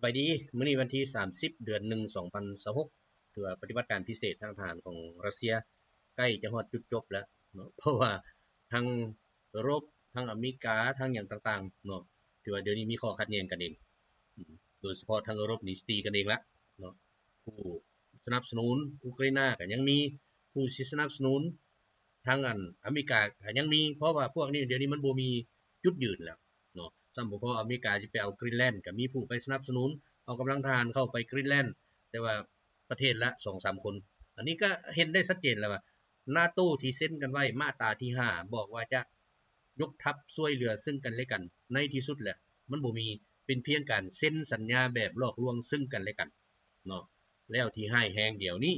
บายดีมื้อนี้วันที่30เดือน1 2026ถือว่าปฏิบัติการพิเศษทางทหารของรัสเซียใกล้จะฮอดจุดจบแล้วเนาะเพราะว่าทั้งยุโรปทั้งอเมริกาทั้งหยังต่างๆเนาะถือว่าเดี๋ยวนี้มีข้อขัดแย้งกันเองโดยเฉพาะทางยุโรปนี่สิตีกันเองแล้วเนาะผู้สนับสนุนอุกราอินาก็ยังมีผู้สนับสนุนทางอเมริกาก็ยังมีเพราะว่าพวกนี้เดี๋ยวนี้มันบ่มีจุดยืนแล้วเนาะซ้ำบ่พออเมริกาสิไปเอากรีนแลนด์ก็มีผู้ไปสนับสนุนเอากำลังทหารเข้าไปกรีนแลนด์แต่ว่าประเทศละ 2-3 คนอันนี้ก็เห็นได้ชัดเจนแล้วว่า NATO ที่เซ็นกันไว้มาตราที่5บอกว่าจะยกทัพช่วยเหลือซึ่งกันและกันในที่สุดแหละมันบ่มีเป็นเพียงการเซ็นสัญญาแบบหลอกลวงซึ่งกันและกันเนาะแล้วที่ให้แฮงเดี๋ยวนี้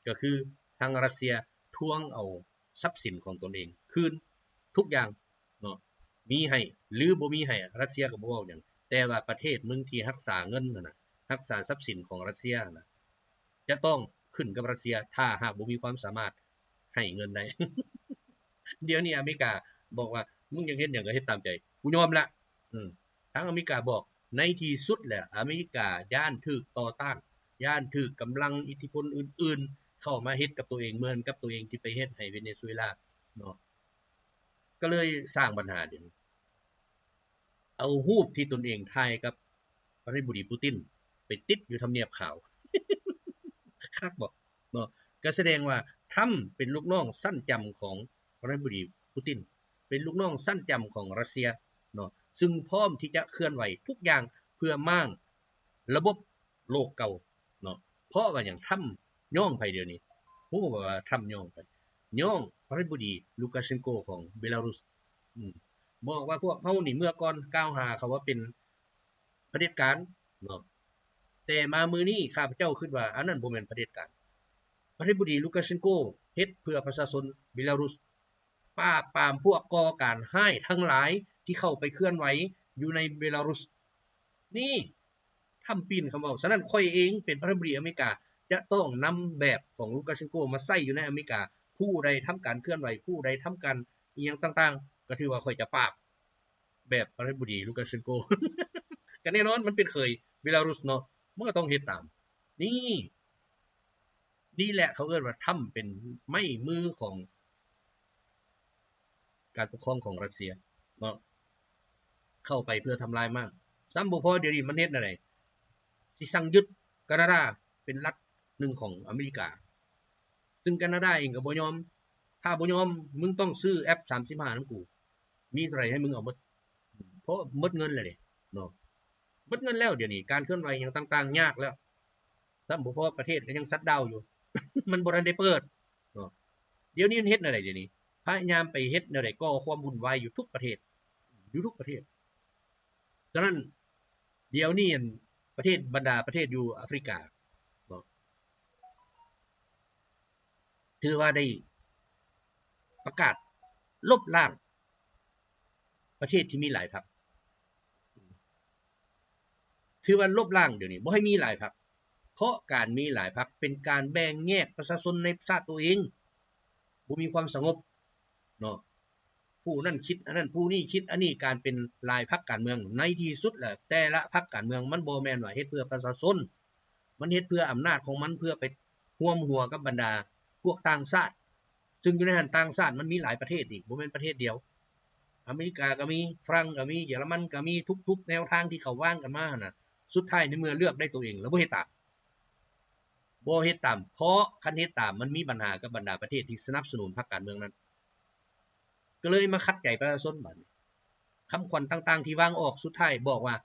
ก็คือทางรัสเซียทวงเอาทรัพย์สินของตนเองคืนทุกอย่างเนาะมีให้หรือบ่มีให้รัสเซียก็บ่เว้าหยังแต่ว่าประเทศมึงที่รักษาเงินนั่นน่ะรักษาทรัพย์สินของรัสเซียน่ะจะต้องขึ้นกับรัสเซียถ้าหากบ่มีความสามารถให้เงินได้ เดี๋ยวนี้อเมริกาบอกว่ามึงอยากเฮ็ดหยังก็เฮ็ดตามใจกูยอมละทางอเมริกาบอกในที่สุดแล้วอเมริกาย้านถูกต่อต้านย้านถูกกำลังอิทธิพลอื่นๆเข้ามาเฮ็ดกับตัวเองเหมือนกับตัวเองที่ไปเฮ็ดให้เวเนซุเอลาเนาะก็เลยสร้างปัญหาเดี๋ยวนี้เอารูปที่ตนเองถ่ายกับประธานาธิบดีปูตินไปติดอยู่ทำเนียบขาวคักบ่เนาะก็แสดงว่าทรัมป์เป็นลูกน้องสั้นจำของประธานาธิบดีปูตินเป็นลูกน้องสั้นจำของรัสเซียเนาะซึ่งพร้อมที่จะเคลื่อนไหวทุกอย่างเพื่อมั่งระบบโลกเก่าเนาะเพราะว่าอย่างทรัมป์ย่องไปเดี๋ยวนี้ฮู้ว่าทรัมป์ย่องไปย่องประธานาธิบดีลูกาเชนโกของเบลารุสบอกว่าพวกเฮานี่เมื่อก่อนกล่าวหาเขาว่าเป็นเผด็จการเนาะแต่มามื้อนี้ข้าพเจ้าคิดว่าอันนั้นบ่แม่นเผด็จการประธานาธิบดีลูกาเชนโกเฮ็ดเพื่อประชาชนเบลารุสปราบปรามพวกก่อการร้ายทั้งหลายที่เข้าไปเคลื่อนไหวอยู่ในเบลารุสนี่ทำปีนคำเว้าฉะนั้นข้อยเองเป็นประธานาธิบดีอเมริกาจะต้องนำแบบของลูกาเชนโกมาใส่อยู่ในอเมริกาผู้ใดทำการเคลื่อนไหวผู้ใดทำการอีหยังต่างๆก็ถือว่าข้อยจะปราบแบบประธานาธิบดีลูกาเชนโก ก็แน่นอนมันเป็นเคยเบลารุสเนาะมันก็ต้องเฮ็ดตามนี่นี่แหละเขาเอิ้นว่าทำเป็นไม้มือของการปกครองของรัสเซียเนาะเข้าไปเพื่อทำลายมากซ้ำบ่พอเดี๋ยวนี้มันเฮ็ดอะไรสิสั่งยึดแคนาดาเป็นรัฐหนึ่งของอเมริกาซึ่งแคนาดาเองก็บ่ยอมถ้าบ่ยอมมึงต้องซื้อแอป35นำกูมีเท่าไหร่ให้มึงเอาหมดเพราะหมดเงินแล้วเด้เนาะหมดเงินแล้วเดี๋ยวนี้การเคลื่อนไหวหยังต่างๆยากแล้วซ้ำบ่พอประเทศก็ยังชัตดาวน์อยู่ มันบ่ทันได้เปิดเนาะเดี๋ยวนี้มันเฮ็ดแนวใดเดี๋ยวนี้พยายามไปเฮ็ดแนวใดก่อความวุ่นวายอยู่ทุกประเทศอยู่ทุกประเทศฉะนั้นเดี๋ยวนี้ประเทศบรรดาประเทศอยู่แอฟริกาเนาะถือว่าได้ประกาศลบล้างประเทศที่มีหลายพรรคถือว่าลบล้างเดี๋ยวนี้บ่ให้มีหลายพรรคเพราะการมีหลายพรรคเป็นการแบ่งแยกประชาชนในชาติตัวเองบ่มีความสงบเนาะ ผู้นั้นคิดอันนั้นผู้นี้คิดอันนี้การเป็นหลายพรรคการเมืองในที่สุดแหละแต่ละพรรคการเมืองมันบ่แม่นว่าเฮ็ดเพื่อประชาชนมันเฮ็ดเพื่ออำนาจของมันเพื่อไปร่วมหัวกับบรรดาพวกต่างชาติซึ่งอยู่ในหันต่างชาติมันมีหลายประเทศอีกบ่แม่นประเทศเดียวอเมริกาก็มีฝรั่งก็มีเยอรมันก็มีทุกๆแนวทางที่เขาวางกันมาน่ะสุดท้ายในเมื่อเลือกได้ตัวเองแล้วบ่เฮ็ดตามเพราะคันเฮ็ดตามมันมีปัญหากับบรรดาประเทศที่สนับสนุนพรรคการเมืองนั้นก็เลยมาคัดใจประชาชนบัดนี้ คำขวัญต่างๆที่วางออกสุดท้ายบอกว่า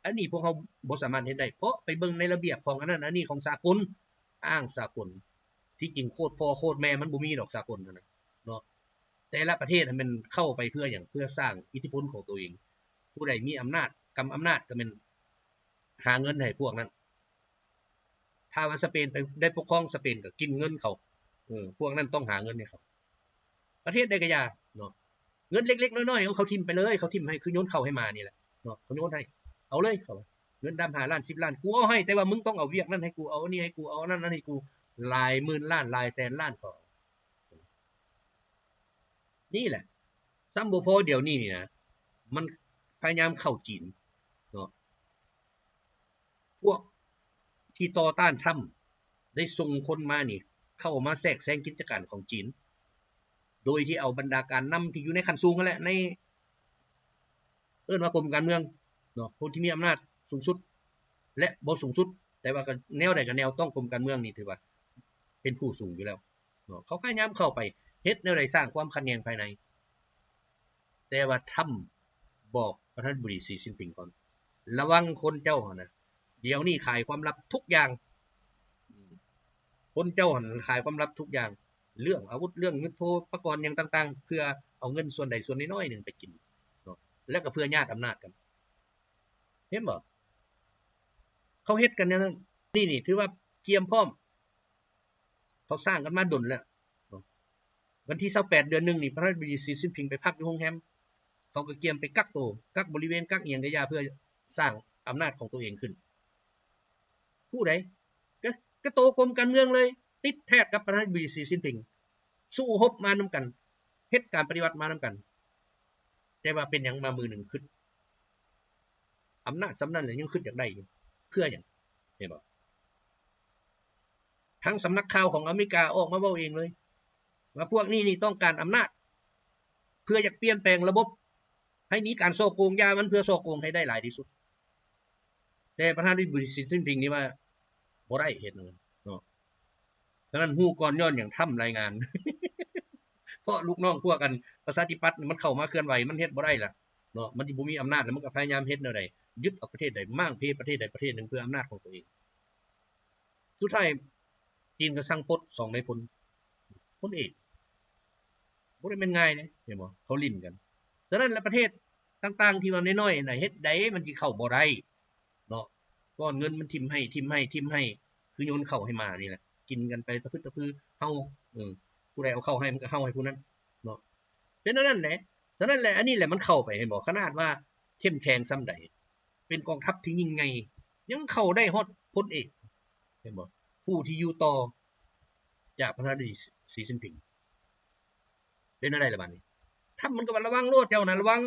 อันนี้พวกเขาบ่สามารถเฮ็ดได้เพราะไปเบิ่งในระเบียบของอันนั้นอันนี้ของสากลอ้างสากลที่จริงโคตรพ่อโคตรแม่มันบ่มีดอกสากลนั่นน่ะเนาะแต่ละประเทศมันเข้าไปเพื่อหยังเพื่อสร้างอิทธิพลของตัวเองผู้ใดมีอำนาจกำอำนาจก็แม่นหาเงินให้พวกนั้นถ้าว่าสเปนไปได้ปกครองสเปนก็กินเงินเขาพวกนั้นต้องหาเงินให้เขาประเทศใดก็อย่าเนาะ เงินเล็กๆน้อยๆเขาทิ่มไปเลยเขาทิ่มให้คือโยนเข้าให้มานี่แหละเนาะเขาโยนให้เอาเลยเขาเงินดำ5ล้าน10ล้านกูเอาให้แต่ว่ามึงต้องเอาเวียกนั้นให้กูเอาอันนี้ให้กูเอานั่นให้กูหลายหมื่นล้านหลายแสนล้านก็นี่แหละซัมบ่พอเดี๋ยวนี้นี่นะมันพยายามเข้าจีนเนาะ ที่ต่อต้านทรัมป์ได้ส่งคนมานี่เข้ามาแทรกแซงกิจการของจีนโดยที่เอาบรรดาการนำที่อยู่ในขั้นสูงนั่นแหละในว่ากรมการเมืองเนาะคนที่มีอำนาจสูงสุดและบ่สูงสุดแต่ว่าก็แนวใดก็แนวต้องกรมการเมืองนี่ถือว่าเป็นผู้สูงอยู่แล้วเนาะเขาพยายามเข้าไปเฮ็ดแนวใดสร้างความขัดแย้งภายในแต่ว่าทำบอกประธานาธิบดีสีจิ้นผิงก่อนระวังคนเจ้านะเดี๋ยวนี้ขายความลับทุกอย่างคนเจ้าขายความลับทุกอย่างเรื่องอาวุธเรื่องเงินโทรกรณ์อย่างต่างๆเพื่อเอาเงินส่วนใดส่วนน้อยๆนึงไปกินเนาะแล้วก็เพื่อญาติอำนาจกันเห็นบ่เขาเฮ็ดกันนั้นนี่ถือว่าเกียมพร้อมเขาสร้างกันมาดนแล้ววันที่28เดือน1นี่ประธานาธิบดีสีจิ้นผิงไปพักอยู่โรงแรมเขาก็เกียมไปกักตัวกักบริเวณกักเอียงกะยาเพื่อสร้างอำนาจของตัวเองขึ้นผู้ใดก็โตกรมการเมืองเลยติดแทบกับประธานาธิบดีสีจิ้นผิงสู้รบมานำกันเฮ็ดการปฏิวัติมานำกันแต่ว่าเป็นหยังมามือหนึ่งขึ้นอำนาจสำนักเลยยังขึ้นอยากได้อยู่เพื่ออย่างเห็นบ่ทั้งสำนักข่าวของอเมริกาออกมาเว้าเองเลยว่าพวกนี้นี่ต้องการอำนาจเพื่ออยากเปลี่ยนแปลงระบบให้มีการโซโกงยามันเพื่อโซโกงให้ได้หลายที่สุดแต่ประธานาธิบดีสีจิ้นผิงนี่ว่าบ่ได้เฮ็ดเนาะฉะนั้นฮู้ก่อนย้อนอย่างถ้ำรายงาน เพราะลูกน้องพวกกันประชาธิปัตย์มันเข้ามาเคลื่อนไหวมันเฮ็ดบ่ได้ล่ะเนาะมันสิบ่มีอำนาจแล้วมันก็พยายามเฮ็ดแนวใดยึดเอาประเทศใดมั่งประเทศใดประเทศนึงเพื่ออำนาจของตัวเองสุดท้ายจีนก็สั่งปลด2นายพลพลเอกบ่ได้แม่นง่ายนะเห็นบ่เขาลิ้นกันฉะนั้นแล้วประเทศต่างๆที่ว่าน้อยๆน่ะเฮ็ดใดมันสิเข้าบ่ได้เนาะก้อนเงินมันทิ่มให้คือโยนเข้าให้มานี่แหละกินกันไปตะพือเฮาผู้ใดเอาเข้าให้มันก็เฮาให้ผู้นั้นเนาะเป็นนั่นแหละฉะนั้นแหละอันนี้แหละมันเข้าไปเห็นบ่ขนาดว่าเข้มแข็งส่ำใดเป็นกองทัพที่ยิ่งใหญ่ยังเข้าได้ฮอดพลเอกเห็นบ่ผู้ที่อยู่ต่อจากประธานาธิบดีสีจิ้นผิงเป็นอะไรล่ะบัดนี้ถ้ามันก็ระวังโลดเจ้านะระวัง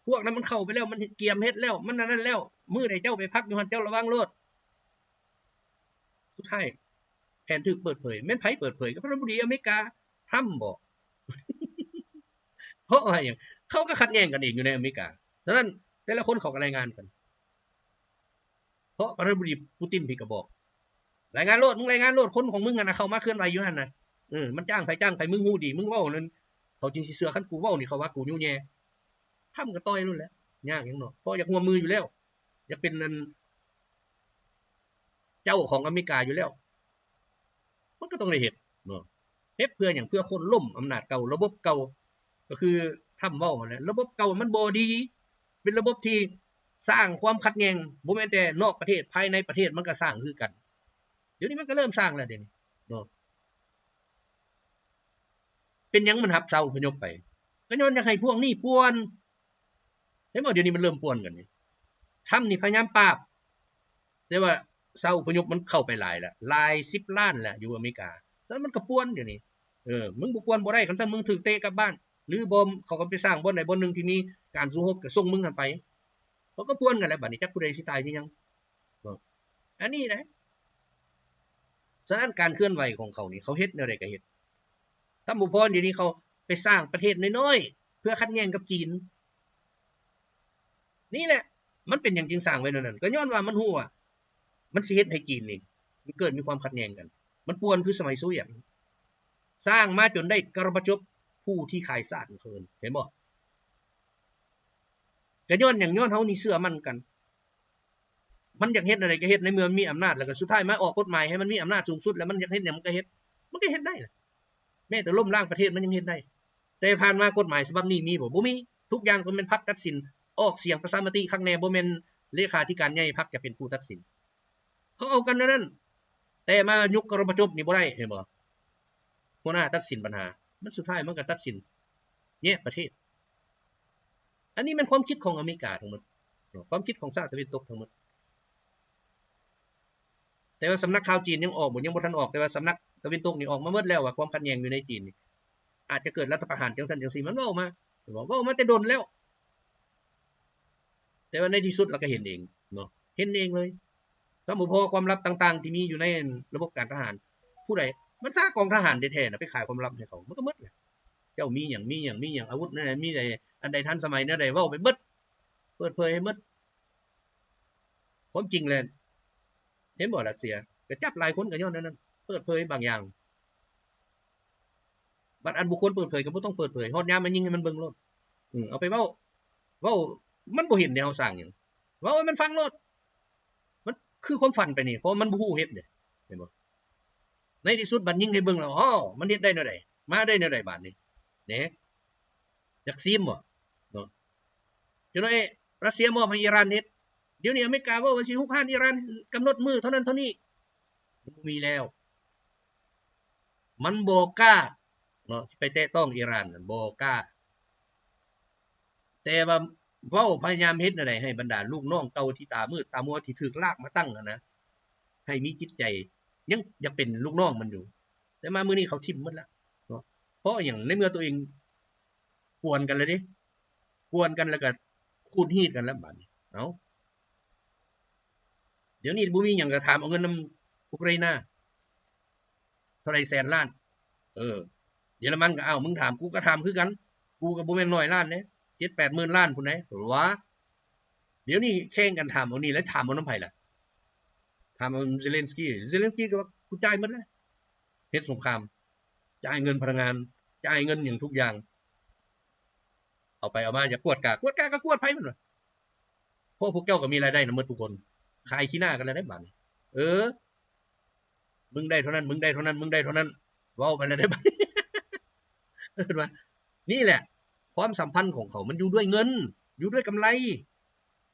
พวกนั้นมันเข้าไปแล้วมันเกียมเฮ็ดแล้วมันนั่นแล้วมื้อใดเจ้าไปพักอยู่หั่นเจ้าระวังโลดสุดท้ายแผนถูกเปิดเผยแม่นไผเปิดเผยก็ประธานาธิบดีอเมริกาทรัมป์บ่เพราะว่าหยังเขาก็ขัดแย้งกันเองอยู่ในอเมริกาฉะนั้นแต่ละคนเขาก็รายงานกันเพราะประธานาธิบดีปูตินพี่ก็บอกรายงานโลดมึงรายงานโลดคนของมึงน่ะเข้ามาเคลื่อนไหวอยู่หั่นน่ะมันจ้างไผมึงฮู้ดีมึงเว้านั่นเขาจริงสิเชื่อคันกูเว้านี่เขาว่ากูยู่แย่ทำก็ต่อยนู่นแหละยากหยังเนาะเพราะอยากร่วมมืออยู่แล้วอยากเป็นนั่นเจ้าของอเมริกาอยู่แล้วมันก็ต้องได้เฮ็ดเนาะเฮ็ดเพื่อหยังเพื่อคนล้มอำนาจเก่าระบบเก่าก็คือทำเว้านั่นแหละระบบเก่ามันบ่ดีเป็นระบบที่สร้างความขัดแย้งบ่แม่นแต่นอกประเทศภายในประเทศมันก็สร้างคือกันเดี๋ยวนี้มันก็เริ่มสร้างแล้วเดี๋ยวนี้เนาะเป็นหยังมันหับเซาพยพไปก็ย้อนอยากให้พวกนี้ป่วนเห็นบ่เดี๋ยวนี้มันเริ่มป่วนกันนี่ทำนี่พยายามปราบแต่ว่าเซาพยพมันเข้าไปหลายแล้วหลาย10ล้านแล้วอยู่อเมริกาแล้วมันก็ป่วนเดี๋ยวนี้มึงบ่ป่วนบ่ได้คันซั่นมึงถูกเตะกลับบ้านหรือบ่เขาก็ไปสร้างบ่อนใดบ่อนนึงที่มีการสู้รบก็ส่งมึงนั่นไปเขาก็ป่วนกันแล้วบัดนี้จักผู้ใดสิตายสิหยังอันนี้นะฉะนั้นการเคลื่อนไหวของเขานี่เขาเฮ็ดแนวใดก็เฮ็ดถ้าบ่พอเดี๋ยวนี้เขาไปสร้างประเทศน้อยๆเพื่อขัดแย้งกับจีนนี่แหละมันเป็นหยังจึงสร้างไว้นั่นน่ะก็ย้อนว่ามันฮู้ว่ามันสิเฮ็ดให้จีนนี่มันเกิดมีความขัดแย้งกันมันป่วนคือสมัยโซเวียตสร้างมาจนได้กระบจบผู้ที่ขายสารเพิ่นเห็นบ่ก็ย้อนหยังย้อนเฮานี่เชื่อมั่นกันมันอยากเฮ็ดอะไรก็เฮ็ดในเมื่อมีอำนาจแล้วก็สุดท้ายมาออกกฎหมายให้มันมีอำนาจสูงสุดแล้วมันอยากเฮ็ดหยังมันก็เฮ็ดได้ล่ะแม้แต่ล้มล้างประเทศมันยังเฮ็ดได้แต่ผ่านมากฎหมายฉบับนี้มีบ่มีทุกอย่างก็เป็นพรรคตัดสินออกเสียงประชามติครั้งแน่บ่แม่นเลขาธิการใหญ่พรรคจะเป็นผู้ตัดสินเขาเอากันนั่นแต่มายุคกรบจบนี่บ่ได้เห็นบ่หัวหน้าตัดสินปัญหามันสุดท้ายมันก็ตัดสินเนี่ยประเทศอันนี้มันความคิดของอเมริกาทั้งหมดความคิดของชาติตะวันตกทั้งหมดแต่ว่าสำนักข่าวจีนยังออกบ่ยังบ่ทันออกแต่ว่าสำนักตะวันตกนี่ออกมาหมดแล้วว่าความขัดแย้งอยู่ในจีนนี่อาจจะเกิดรัฐประหารจังซั่นจังซี่มันเว้ามาบอกเว้ามาแต่ดนแล้วแต่ว่าในที่สุดเราก็เห็นเองเนาะเห็นเองเลยฉ ถ้าบ่พอความลับต่างๆที่มีอยู่ในระบบการทหารผู้ใดมันสร้างกองทหารแท้ๆน่ะไปขายความลับให้เขามันก็หมดแหละเจ้ามีหยังอาวุธนั่นมีใดอันใดทันสมัยนั่นใดเว้าไปเบิดเปิดเผยให้หมดความจริงแล้วเห็นบ่รัสเซียก็จับหลายคนก็ย้อนนั้นเปิดเผยบางอย่างบัดอันบุคคลเปิดเผยก็บ่ต้องเปิดเผยฮอดยามมันยิงให้มันเบิ่งโลดเอาไปเว้ามันบ่เห็นแนวสร้างหยังเว้าให้มันฟังโลดมันคือความฝันไปนี่เพราะมันบ่ฮู้เฮ็ดเด้เห็นบ่ในที่สุดบัดยิงให้เบิ่งแล้วอ้อมันเฮ็ดได้แนวใดมาได้แนวใดบาดนี้แหน่อยากซีมบ่เนาะจังได๋รัสเซียมอบให้อิหร่านเฮ็ดเดี๋ยวนี้อเมริกาเว้าว่าสิรุกรานอิหร่านกำหนดมื้อเท่านั้นเท่านี้มันบ่มีแล้วมันบ่กล้าเนาะไปแตะต้องอิหร่านบ่กล้าแต่ว่าเว้าพยายามเฮ็ดแนวใดให้บรรดาลูกน้องเก่าที่ตามืดตามัวที่ถูกลากมาตั้งนะให้มีจิตใจยังอยากเป็นลูกน้องมันอยู่แต่มามื้อนี้เขาทิ่มหมดแล้วเนาะเพราะอย่างในเมื่อตัวเองกวนกันเลยดิกวนกันแล้วก็คูดฮีดกันแล้วบัดนี้เอ้าเดี๋ยวนี้บ่มีหยังก็ถามเอาเงินนำอุกราอินาเท่าไหร่แสนล้านเยอรมันก็อ้าวมึงถามกูก็ถามคือกันกูก็บ่แม่นน้อยล้านเด้ 7-8 หมื่นล้านพุ่นเด้ว่าเดี๋ยวนี้แข่งกันถามเอานี่แล้วถามเอานำไผล่ะถามเอาเซเลนสกี้ก็ว่ากูจ่ายหมดแล้วเฮ็ดสงครามจ่ายเงินพลังงานจ่ายเงินหยังทุกอย่างเอาไปเอามาอย่ากวดกากก็กวดไผมันว่ะเพราะพวกเจ้าก็มีรายได้นำหมดทุกคนขายขี้หน้ากันแล้วได้บาดนี้มึงได้เท่านั้นมึงได้เท่านั้นมึงได้เท่านั้นเว้าไปแล้วได้บาดเห็นบ่นี่แหละความสัมพันธ์ของเขามันอยู่ด้วยเงินอยู่ด้วยกำไร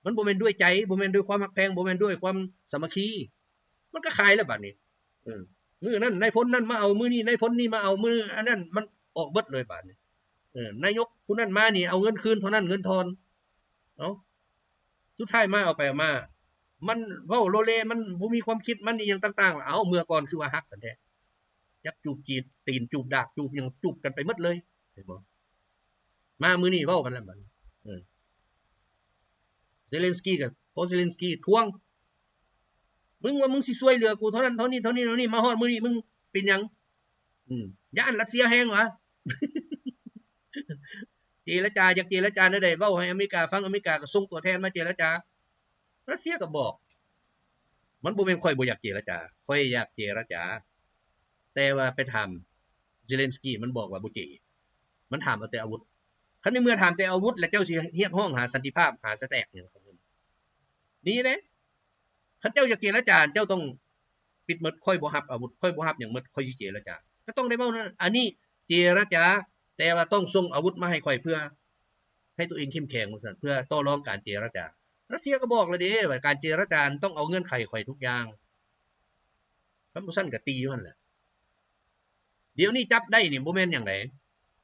มันบ่แม่นด้วยใจบ่แม่นด้วยความรักแพงบ่แม่นด้วยความสามัคคีมันก็ขายแล้วบัดนี้มื้อนั้นนายพลนั้นมาเอามื้อนี้นายพลนี่มาเอามื้ออันนั้นมันออกเบิดเลยบัดนี้นายกผู้นั้นมานี่เอาเงินคืนเท่านั้นเงินทอนเอ้าสุดท้ายมาเอาไปเอามามันเว้าโลเลมันบ่มีความคิดมันอีหยังต่างๆเอ้าเมื่อก่อนคือว่าฮักกันแท้จักจูบจีบตีนจูบดากจูบหยังจูบกันไปหมดเลยเห็นบ่มามื้อนี้เว้ากันแล้วบัดเซเลนสกี้กับพอเซเลนสกี้ทวงมึงว่ามึงสิช่วยเหลือกูเท่านั้นเท่านี้มาฮอดมื้อนี้มึงเป็นหยังย่านรัสเซียแฮงวะเจรจาอยากเจรจาได้เว้าให้อเมริกาฟังอเมริกาก็ส่งตัวแทนมาเจรจารัสเซียก็บอกมันบ่แม่นค่อยบ่อยากเจรจาค่อยอยากเจรจาแต่ว่าไปถามเซเลนสกี้มันบอกว่าบ่เจมันถามเอาแต่อาวุธคันในเมื่อถามแต่อาวุธแล้วเจ้าสิเรียกร้องหาสันติภาพหาสแต็กหยังนี่เด้คันเจ้าอยากเจรจาเจ้าต้องปิดหมดค่อยบ่รับอาวุธค่อยบ่รับหยังหมดค่อยสิเจรจาก็ต้องได้เว้านั่นอันนี้เจรจาแต่ว่าต้องส่งอาวุธมาให้ค่อยเพื่อให้ตัวเองเข้มแข็งว่าซั่นเพื่อต่อรองการเจรจารัสเซียก็บอกแล้วเด้ว่าการเจรจาต้องเอาเงื่อนไขค่อยทุกอย่างคันบ่ซั่นก็ตีอยู่หั่นแหละเดี๋ยวนี้จับได้นี่บ่แม่นหยังได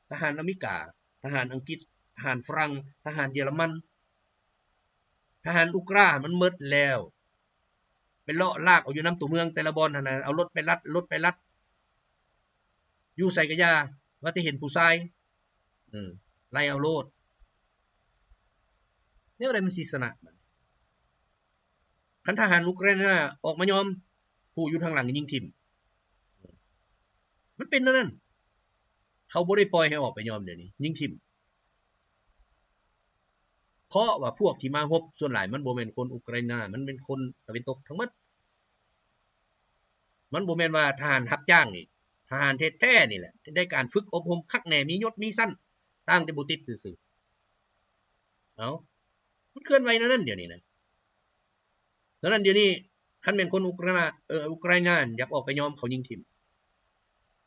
ทหารอเมริกาทหารอังกฤษทหารฝรั่งทหารเยอรมันทหารอุกรามันหมดแล้วไปเลาะลากเอาอยู่นํตัวเมืองแต่ละบ่อนหั่นน่ะเอารถไปลัดอยู่ไสก็อย่าว่าแต่เห็นผู้ชายไล่เอาโลดแนวใดมันสิชนะคันทหารอุกราอินาออกมายอมผู้อยู่ทางหลังยิงทิ่มมันเป็นนั่นเขาบ่ได้ปล่อยให้ออกไปยอมเดี๋ยวนี้ยิงทิ่มเพราะว่าพวกที่มารบส่วนหลายมันบ่แม่นคนอุกราอินามันเป็นคนตะวันตกทั้งหมดมันบ่แม่นว่าทหารรับจ้างนี่ทหารแท้ๆนี่แหละได้การฝึกอบรมคักแน่มียศมีชั้นต่างแต่บ่ติดซื่อๆเอ้ามันเคลื่อนไหวนั่นเดี๋ยวนี้นะฉะนั้นเดี๋ยวนี้คันแม่นคนอุกราอินาอยากออกไปยอมเขายิงทิ่ม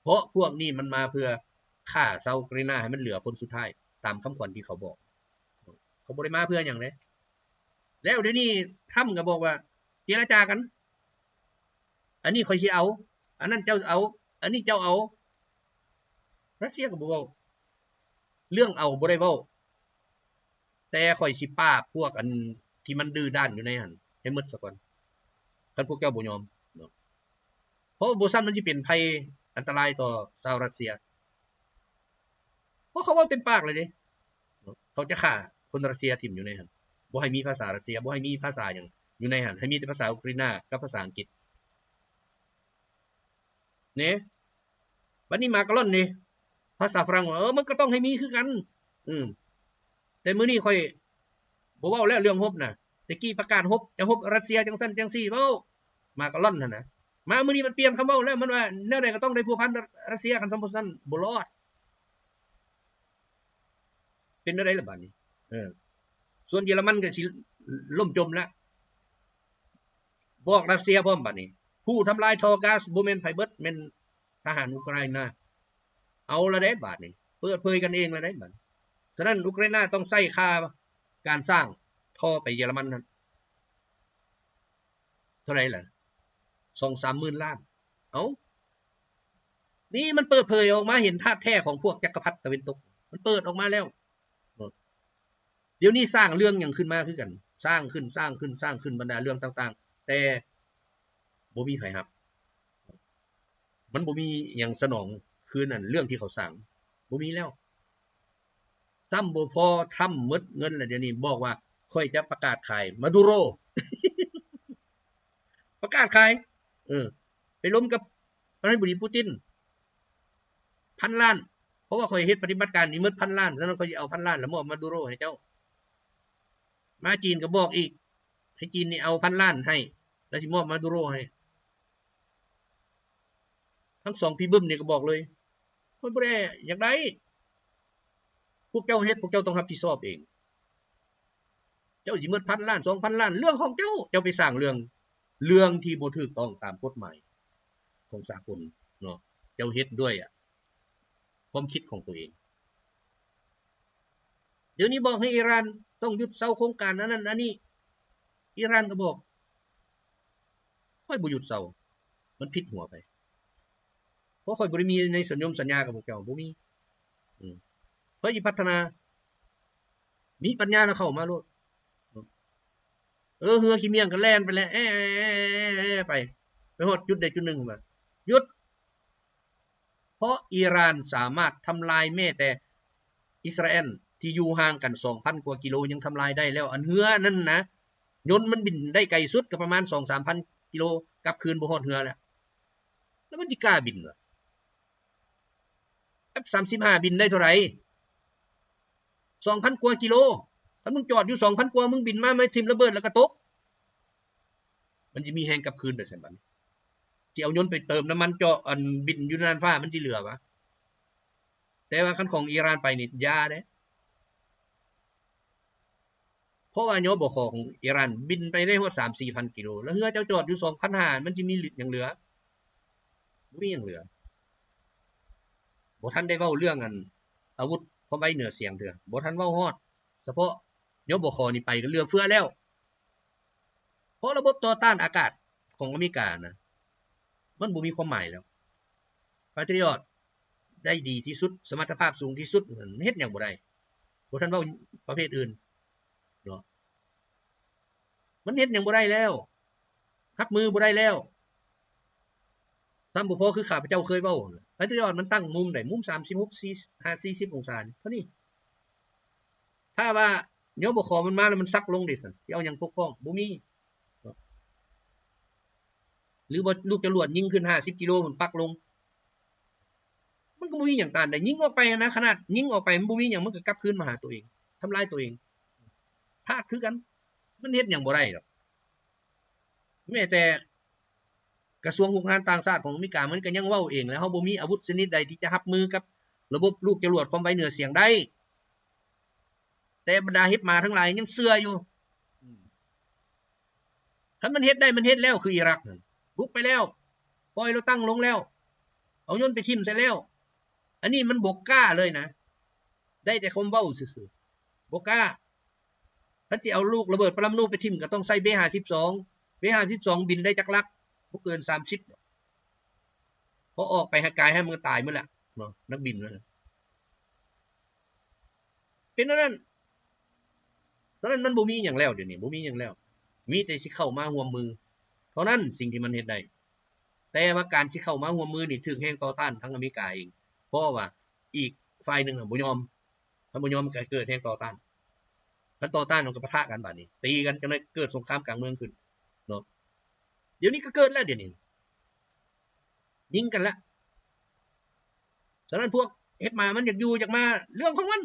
เพราะพวกนี้มันมาเพื่อฆ่าชาวอุกราอินาให้มันเหลือคนสุดท้ายตามคำขวัญที่เขาบอกเขาบ่ได้มาเพื่อหยังเด้แล้วเดี๋ยวนี้ทรัมป์ก็บอกว่าเจรจากันอันนี้ค่อยสิเอาอันนั้นเจ้าเอาอันนี้เจ้าเอารัสเซียก็บ่เว้าเรื่องเอาบ่ได้เว้าแต่ค่อยสิปราบพวกอันที่มันดื้อด้านอยู่ในหั่นให้หมดซะก่อนคันพวกเจ้าบ่ยอมเนาะเพราะบ่ซั่นมันสิเป็นภัยอันตรายต่อชาวรัสเซียเพราะเขาเว้าเต็มปากเลยเด้เขาจะฆ่าคนรัสเซียทิ่มอยู่ในหั่นบ่ให้มีภาษารัสเซียบ่ให้มีภาษาหยัง อยู่ในหันให้มีแต่ภาษาอุกฤษกับภาษาอังกฤษเนี่ยบัดนี้มากะล่อนนี่ภาษาฝรั่งมันก็ต้องให้มีคือกันแต่มื้อนี้ค่อยบ่เว้าแล้วเรื่องรบน่ะตะกี้ประกาศรบจะรบรัสเซียจังซั่นจังซี่เว้ามากะล่อนนั่นน่ะมามื้อนี้มันเปลี่ยนคำเว้าแล้วมันว่าแนวใดก็ต้องได้พัวพันรัสเซียกันซั่นบ่ซั่นบ่รอดเป็นจังได๋ล่ะบัดนี้ส่วนเยอรมันก็สิล่มจมแล้วบอกรัสเซียพร้อมบัดนี้ผู้ทำลายท่อก๊าซบ่แม่นไผเบิดแม่นทหารอุกราอินาเอาละเด้บาดนี้เปิดเผยกันเองละเด้บัดฉะนั้นอุกราอินาต้องใช้ค่าการสร้างท่อไปเยอรมันนั้นเท่าไหร่ล่ะ 2-3 หมื่นล้านเอานี่มันเปิดเผยออกมาเห็นท่าแท้ของพวกจักรพรรดิตะวันตกมันเปิดออกมาแล้วเดี๋ยวนี้สร้างเรื่องอย่างขึ้นมาคือกันสร้างขึ้นบรรดาเรื่องต่างๆแต่บ่มีไผครับมันบ่มีหยังสนองคืนนั่นเรื่องที่เขาสร้างบ่มีแล้วซ้ำบ่พอทำหมดเงินแล้วเดี๋ยวนี้บอกว่าค่อยจะประกาศขายมาดูโร ประกาศขายไปล้มกับประธานาธิบดีปูติน1,000 ล้านเพราะว่าค่อยเฮ็ดปฏิบัติการนี้หมด1,000 ล้านฉะนั้นค่อยสิเอา1,000 ล้านแล้วมอบมาดูโรให้เจ้ามาจีนก็บอกอีกให้จีนนี่เอา1,000 ล้านให้แล้วสิมอบมาดูโรให้ทั้ง2พี่บึ้มนี่ก็บอกเลยค่อยบ่ได้อยากได้พวกเจ้าเฮ็ดพวกเจ้าต้องรับผิดชอบเองเจ้าสิหมด1,000 ล้าน 2,000 ล้านเรื่องของเจ้าเจ้าไปสร้างเรื่องที่บ่ถูกต้องตามกฎหมายของสากลเนาะเจ้าเฮ็ดด้วยความคิดของตัวเองเดี๋ยวนี้บอกให้อิหร่านต้องหยุดเซาโครงการอันนั้นอันนี้อิหร่านก็บอกค่อยบ่หยุดเซามันผิดหัวไปเพราะค่อยบ่ได้มีในสัญญากับพวกเจ้าบ่มีเพื่อสิพัฒนามีปัญญาแล้วเข้ามาโลดเฮือขี้เมียงก็แล่นไปแล้วไปฮอดจุดใดจุดหนึ่งมาหยุดเพราะอิหร่านสามารถทำลายแม้แต่อิสราเอลที่อยู่ห่างกัน 2,000 กว่ากิโลยังทำลายได้แล้วอันเฮือนั่นนะยนต์มันบินได้ไกลสุดก็ประมาณ 2-3,000 กิโลกลับคืนบ่ฮอดเฮือแล้วมันสิกล้าบินเหรอ F-35 บินได้เท่าไหร่ 2,000 กว่ากิโลถ้ามึงจอดอยู่ 2,000 กว่ามึงบินมาไม่ทิ่มระเบิดแล้วก็ตกมันสิมีแรงกลับคืนได้ซั่นบัดสิเอายนต์ไปเติมน้ำมันเจาะอันบินอยู่น่านฟ้ามันสิเหลือวะแต่ว่าคันของอิหร่านไปนี่อย่าเด้เพราะว่ายบขของอิหร่านบินไปได้ฮอด 3-4,000 กิโลแล้วเฮือเจ้าจอดอยู่ 2,500 มันสิมีหยังเหลือบ่มีหยังเหลือบ่ทันได้เว้าเรื่องอาวุธความไวเหนือเสียงเถื่อบ่ทันเว้าฮอดเฉพาะยบขนี่ไปก็เหลือเฟือแล้วเพราะระบบต่อต้านอากาศของอเมริกานะมันบ่มีความหมายแล้ว Patriot ได้ดีที่สุดสมรรถภาพสูงที่สุดเฮ็ดหยังบ่ได้บ่ทันเว้าประเภทอื่นเนาะมันเฮ็ดหยังบ่ได้แล้วรับมือบ่ได้แล้วซ้ำบ่พอคือข้าพเจ้าเคยเว้าPatriot มันตั้งมุมได้มุม36-40 องศาเท่านี้ถ้าว่ายบขมันมาแล้วมันซักลงดิซั่นสิเอาหยังปกป้องบ่มีหรือบ่ลูกจรวดยิงขึ้น50 กิโลมันปักลงมันก็บ่มีหยังต้านได้ยิงออกไปนะขนาดยิงออกไปมันบ่มีหยังมันก็กลับคืนมาหาตัวเองทำลายตัวเองพลาดคือกันมันเฮ็ดหยังบ่ได้ดอกแม้แต่กระทรวงการต่างชาติของอเมริกามันก็ยังเว้าเองแล้วเฮาบ่มีอาวุธชนิดใดที่จะรับมือกับระบบลูกจรวดความไวเหนือเสียงได้แต่บรรดาเฮ็ดมาทั้งหลายยังเชื่ออยู่คันมันเฮ็ดได้มันเฮ็ดแล้วคืออิรักนั่นบุกไปแล้วปล่อยเราตั้งลงแล้วเอายนต์ไปทิ่มใส่แล้วอันนี้มันบ่กล้าเลยนะได้แต่คำเว้าซื่อๆบ่กล้าถ้าสิเอาลูกระเบิดปรมาณูไปทิ่มก็ต้องใส่ B52 B52 บินได้จักลักบ่เกิน30พอออกไปหากายให้มันตายหมดแล้วเนาะนักบินนั่นเป็นนั้นตอนนั้นมันบ่มีหยังแล้วเดี๋ยวนี้บ่มีหยังแล้วมีแต่สิเข้ามาร่วมมือเท่านั้นสิ่งที่มันเฮ็ดได้แต่ว่าการสิเข้ามาร่วมมือนี่ถูกแฮงต่อต้านทั้งอเมริกาเองเพราะว่าอีกฝ่ายนึงบ่ยอมถ้าบ่ยอมก็เกิดแฮงต่อต้านถ้าต่อต้านมันก็ปะทะกันบัดนี้ตีกันจนเกิดสงครามกลางเมืองขึ้น เนาะเดี๋ยวนี้ก็เกิดแล้วเดี๋ยวนี้ยิงกันละฉะนั้นพวกเฮ็ดมามันอยากอยู่อยากมาเรื่องของมัน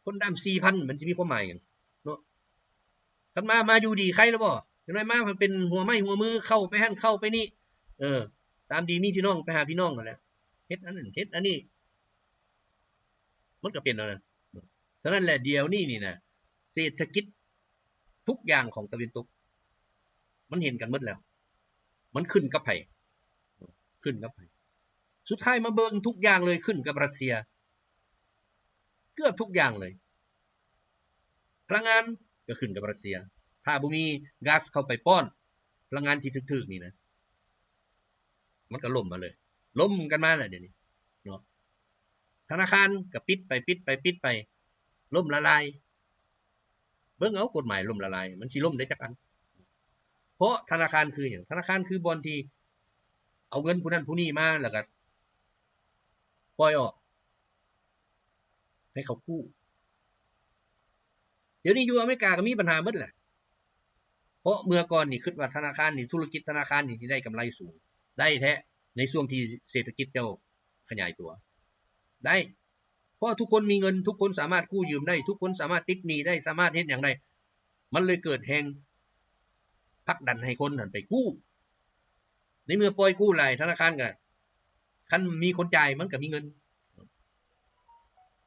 คนดำ 4,000 มันสิมีความหมายหยังเนาะคันมาอยู่ดีใครแล้วบ่จังได๋มามันเป็นหัวไม้หัวมือเข้าไปหั่นเข้าไปนี่ตามดีมีพี่น้องไปหาพี่น้องนั่นแหละเฮ็ดอันนั้นเฮ็ดอันนี้มันก็เป็นแล้วนะฉะนั้นแหละเดี๋ยวนี้นี่นะเศรษฐกิจทุกอย่างของตะวันตกมันเห็นกันหมดแล้วมันขึ้นกับไผขึ้นกับไผสุดท้ายมาเบิ่งทุกอย่างเลยขึ้นกับรัสเซียเกือบทุกอย่างเลยพลังงานก็ขึ้นกับรัสเซียถ้าบ่มีก๊าซเข้าไปป้อนพลังงานที่ถึกๆนี่นะมันก็ล่มมาเลยล้มกันมาแล้วเดี๋ยวนี้เนาะธนาคารก็ปิดไปล่มละลายเบิ่งเอากฎหมายล่มละลายมันสิล่มได้จักอันเพราะธนาคารคือหยังธนาคารคือบ่อนที่เอาเงินผู้นั้นผู้นี้มาแล้วก็ปล่อยออกให้เขากู้เดี๋ยวนี้อยู่อเมริกาก็มีปัญหาหมดแหละเพราะเมื่อก่อนนี่คิดว่าธนาคารนี่ธุรกิจธนาคารนี่สิได้กำไรสูงได้แท้ในช่วงที่เศรษฐกิจเจ้าขยายตัวได้เพราะทุกคนมีเงินทุกคนสามารถกู้ยืมได้ทุกคนสามารถติดหนี้ได้สามารถเฮ็ดหยังได้มันเลยเกิดแฮงผลักดันให้คนนั้นไปกู้ในเมื่อปล่อยกู้หลายธนาคารก็คันมีคนจ่ายมันก็มีเงิน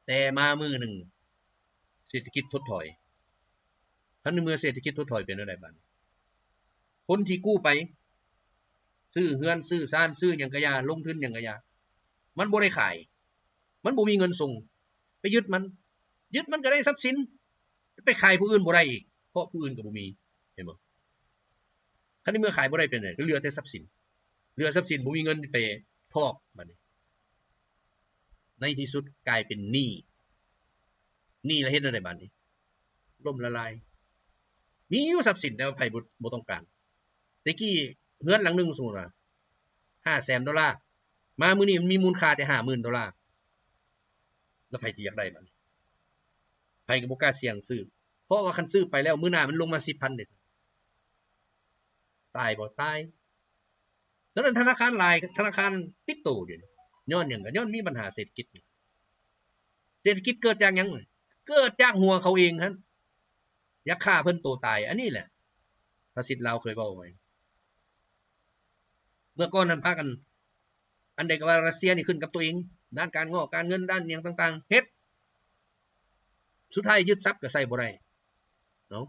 แต่มามื้อนึงเศรษฐกิจถดถอยคันเมื่อเศรษฐกิจถดถอยเป็นจังได๋บัดคนที่กู้ไปซื้อเรือนซื้อบ้านซื้อหยังก็อย่าลงทุนหยังก็อย่ามันบ่ได้ขายมันบ่มีเงินส่งไปยึดมันก็ได้ทรัพย์สินไปขายผู้อื่นบ่ได้อีกเพราะผู้อื่นก็บ่มีเห็นบ่คันเมื่อขายบ่ได้เป็นไดก็เหลือแต่ทรัพย์สินบ่มีเงินไปพอกบัดนี้ในที่สุดกลายเป็นหนี้แล้วเฮ็ดจังได๋บัดนี้ล่มละลายมีอยู่ทรัพย์สินแต่ว่าไผบ่ต้องการแต่กี้เรือนหลังนึงสมมุติว่า $500,000 มามื้อนี้มันมีมูลค่าแต่ $50,000 แล้วไผสิอยากได้บัดนี้ไผก็บ่กล้าเสี่ยงซื้อเพราะว่าคันซื้อไปแล้วมื้อหน้ามันลงมา 10,000 เด้ตายบ่ตายฉะนั้นธนาคารหลายธนาคารปิดตู้อยู่ย้อนหยังก็ย้อนมีปัญหาเศรษฐกิจเกิดจากหยังเกิดจากหัวเขาเองหั่นอยากฆ่าเพิ่นโตตายอันนี้แหละภาษิตลาวเคยเว้าไว้เมื่อก่อนนั้นพากันอันใดก็ว่ารัสเซียนี่ขึ้นกับตัวเองด้านการเงินด้านหยังต่างๆเฮ็ดสุดท้ายยึดทรัพย์ก็ใส่บ่ได้เนาะ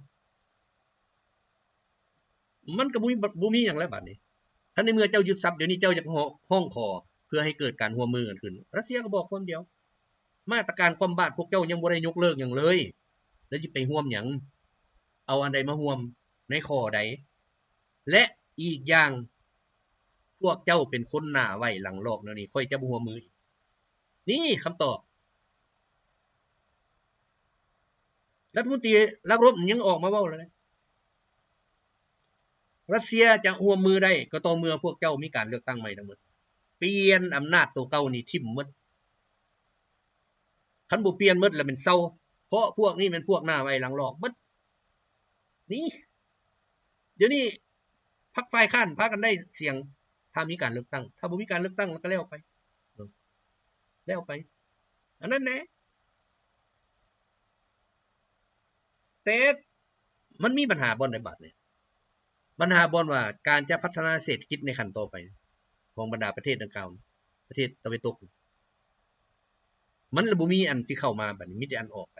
มันก็บ่มีหยังแล้วบัดนี้ถ้าในเมื่อเจ้ายึดทรัพย์เดี๋ยวนี้เจ้าอยากห้องขอเพื่อให้เกิดการร่วมมือกันขึ้นรัสเซียก็บอกคนเดียวมาตรการความบาดพวกเจ้ายังบ่ได้ยกเลิกหยังเลยแล้วสิไปร่วมหยังเอาอันใดมาร่วมในข้อใดและอีกอย่างพวกเจ้าเป็นคนหน้าไว้หลังลอกแนวนี้ค่อยจะบ่ร่วมมือนี่คำตอบรัฐมนตรีลักรบยังออกมาเว้าเลยรัสเซียจะร่วมมือได้ก็ต่อเมื่อพวกเจ้ามีการเลือกตั้งใหม่ทั้งหมดเปลี่ยนอำนาจตัวเก่านี่ทิ่มหมดคันบ่เปลี่ยนหมดแล้วมันเซาเพราะพวกนี้มันพวกหน้าไว้หลังลอกหมดนี่เดี๋ยวนี้พรรคฝ่ายค้านพากันได้เสียงถ้ามีการเลือกตั้งถ้าบ่มีการเลือกตั้งก็แล้วไปอันนั้นแหละแต่มันมีปัญหาบ่ในบัดนี้ปัญหาบ่ว่าการจะพัฒนาเศรษฐกิจในขั้นต่อไปของบรรดาประเทศดังกล่าวประเทศตะวันตกมันบ่มีอันสิเข้ามาบัดนี้มีแต่อันออกไป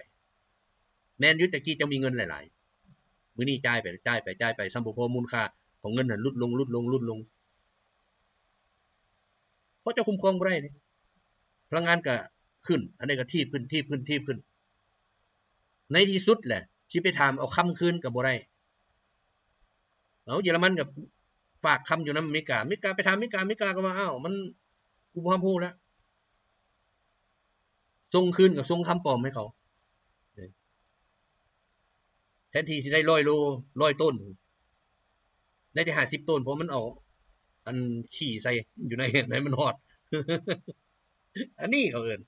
แม่นอยู่ตะกี้จะมีเงินหลายๆมื้อนี้จ่ายไปซัมบ่พอมูลค่าของเงินน่ะลดลงเพราะเจ้าคุ้มครองบ่ได้นี่พลังงานก็ขึ้นอันนี้ก็ทีบขึ้นในที่สุดแหละสิไปถามเอาคำคืนก็บ่ได้เอาเยอรมันกับฝากคำอยู่นำอเมริกาไปถามอเมริกาก็ว่าอ้าวมันกูบ่ฮู้แล้วส่งคืนกับส่งคำปลอมให้เขาแทนที่สิได้100 โล100 ต้นได้แต่50 ต้นเพราะมันเอาอันขี้ใส่อยู่ในให้มันฮอดอันนี้เขาเอิ้น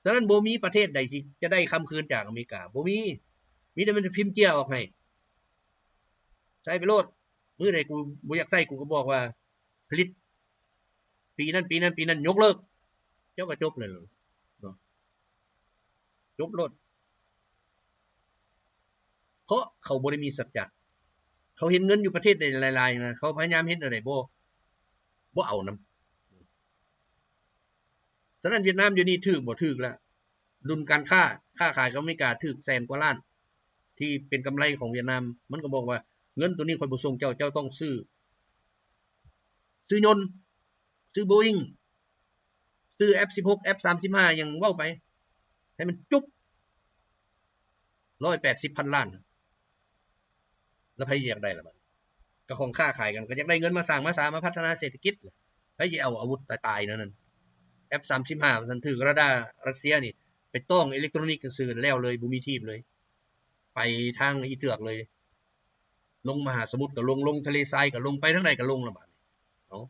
ฉะนั้นบ่มีประเทศใดสิจะได้คำคืนจากอเมริกาบ่มีแต่มันพิมพ์เจี้ยออกให้ ใส่ไปโลดมื้อใดกูบ่อยากใส่กูก็บอกว่าผลิตปีนั้นยกเลิกเจ้าก็จบเลยเนาะจบโลดเพราะเขาบ่ได้มีสัจจะเขาเห็นเงินอยู่ประเทศใดหลายๆนะเขาพยายามเฮ็ดอะไรบ่เอานำฉะนั้นเวียดนามอยู่นี่ถูกบ่ถูกแล้วดุลการค้าขายกับอเมริกาถูกแสนกว่าล้านที่เป็นกำไรของเวียดนามมันก็บอกว่าเงินตัวนี้ค่อยบ่ส่งเจ้าต้องซื้อยนต์ซื้อ Boeing ซื้อ F16 F35 ยังเว้าไปให้มันจุ๊บ180,000 ล้านแล้วใครอยากได้ล่ะบัดก็ของค้าขายกันก็อยากได้เงินมาสร้างมาพัฒนาเศรษฐกิจใครสิเอาอาวุธตายๆนั่น F35 มันถือราดาร์รัสเซียนี่ไปต้องอิเล็กทรอนิกส์ซื่อแล้วเลยบ่มีทีมเลยไปทางอีเตือกเลยลงมหาสมุทรก็ลงทะเลทรายก็ลงไปทางใดก็ลงละบาดเนาะ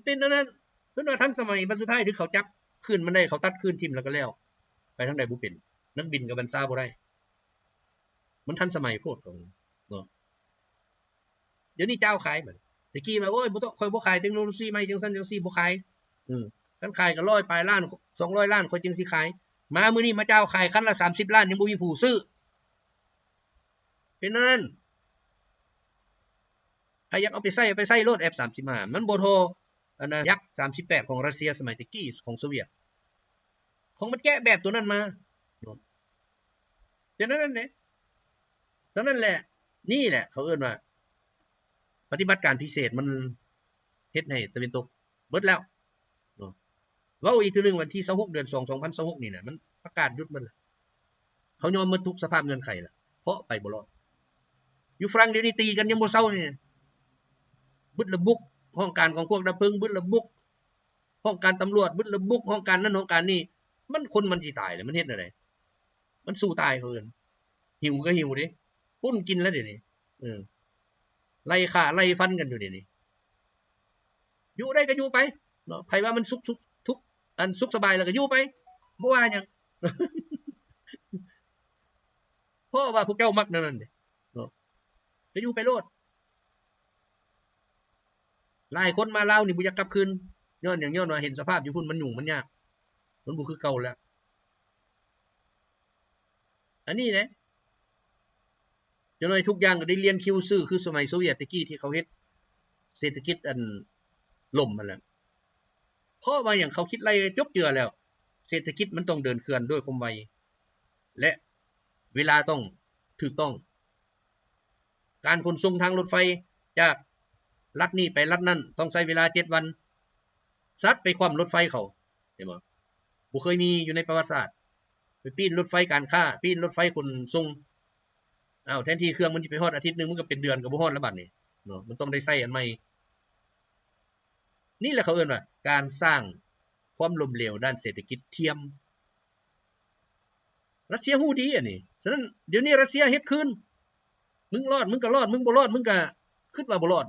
เป็นนั้นเพิ่นว่าทันสมัยบัดสุดท้ายที่เขาจับขึ้นมันได้เขาตัดขึ้นทิ่มแล้วก็แล้วไปทางใดบ่เป็นนักบินก็บันซาบ่ได้มันทันสมัยโพดเนาะเดี๋ยวนี้เจ้าขายบัดตะกี้ว่าโอ้ยบ่ต้องค่อยบ่ขายเทคโนโลยีใหม่จังซั่นจังซี่บ่ขายคันขายก็100ปลายล้าน200ล้านค่อยจึงสิขายมามื้อนี้มาเจ้าขายคันละ30ล้านยังบ่มีผู้ซื้อเป็นนั้นถ้าอยากเอาไปใส่โลด F35 มันบ่โทอันน่ะยักษ์38ของรัสเซียสมัยตะกี้ของโซเวียตของมันแกะแบบตัวนั้นมาฉะนั้นแหละฉะนั้นแหละนี่แหละเขาเอิ้นว่าปฏิบัติการพิเศษมันเฮ็ดให้ตะวันตกเบิดแล้วเนาะเว้าอีกทีนึงวันที่26เดือน2 2026นี่น่ะมันประกาศหยุดมันเขายอมหมดทุกสภาพเงื่อนไขล่ะเพราะไปบ่รอดอยู่ฝรั่งเดี๋ยวนี้ตีกันยังบ่เซานี่บึดระบุกห้องการของพวกดับเพลิงบึดระบุกห้องการตำรวจบึดระบุกห้องการนั้นห้องการนี้มันคนมันสิตายเลยมันเฮ็ดอะไรมันสู้ตายเขาเอิ้นหิวก็หิวดิปุ้นกินแล้วเดี๋ยวนี้ไล่ฆ่าไล่ฟันกันอยู่เดี๋ยวนี้อยู่ได้ก็อยู่ไปเนาะไผว่ามันสุขทุกอันสุขสบายแล้วก็อยู่ไปบ่ว่าหยังเพราะว่าพวกเจ้ามักนั่นเด้เนาะก็อยู่ไปโลดหลายคนมาลาวนี่บ่อยากกลับคืนย้อนว่าเห็นสภาพอยู่พุ่นมันยุ่งมันยากมันบ่คือเก่าแล้วอันนี้แหละจังได๋ทุกอย่างก็ได้เรียนคิวซื้อคือสมัยโซเวียตตะกี้ที่เขาเฮ็ดเศรษฐกิจอันล่มนั่นแหละเพราะว่าหยังเขาคิดไล่จบเจือแล้วเศรษฐกิจมันต้องเดินเคลื่อนด้วยความไวและเวลาต้องถูกต้องการขนส่งทางรถไฟจากรัฐนี้ไปรัฐนั้นต้องใช้เวลา7วันซัดไปคว่ำรถไฟเขาเห็นบ่บ่เคยมีอยู่ในประวัติศาสตร์ไปปีนรถไฟการค้าปีนรถไฟขนส่งแทนที่เครื่องมันสิไปฮอดอาทิตย์นึงมันก็เป็นเดือนก็บ่ฮอดแล้วบัดนี้เนาะมันต้องได้ใช้อันใหม่นี่แหละเขาเอิ้นว่าการสร้างความล้มเหลวด้านเศรษฐกิจเทียมรัสเซียฮู้ดีอันนี้ฉะนั้นเดี๋ยวนี้รัสเซียเฮ็ดคืนมึงรอดมึงก็รอดมึงบ่รอดมึงก็คิดว่าบ่รอด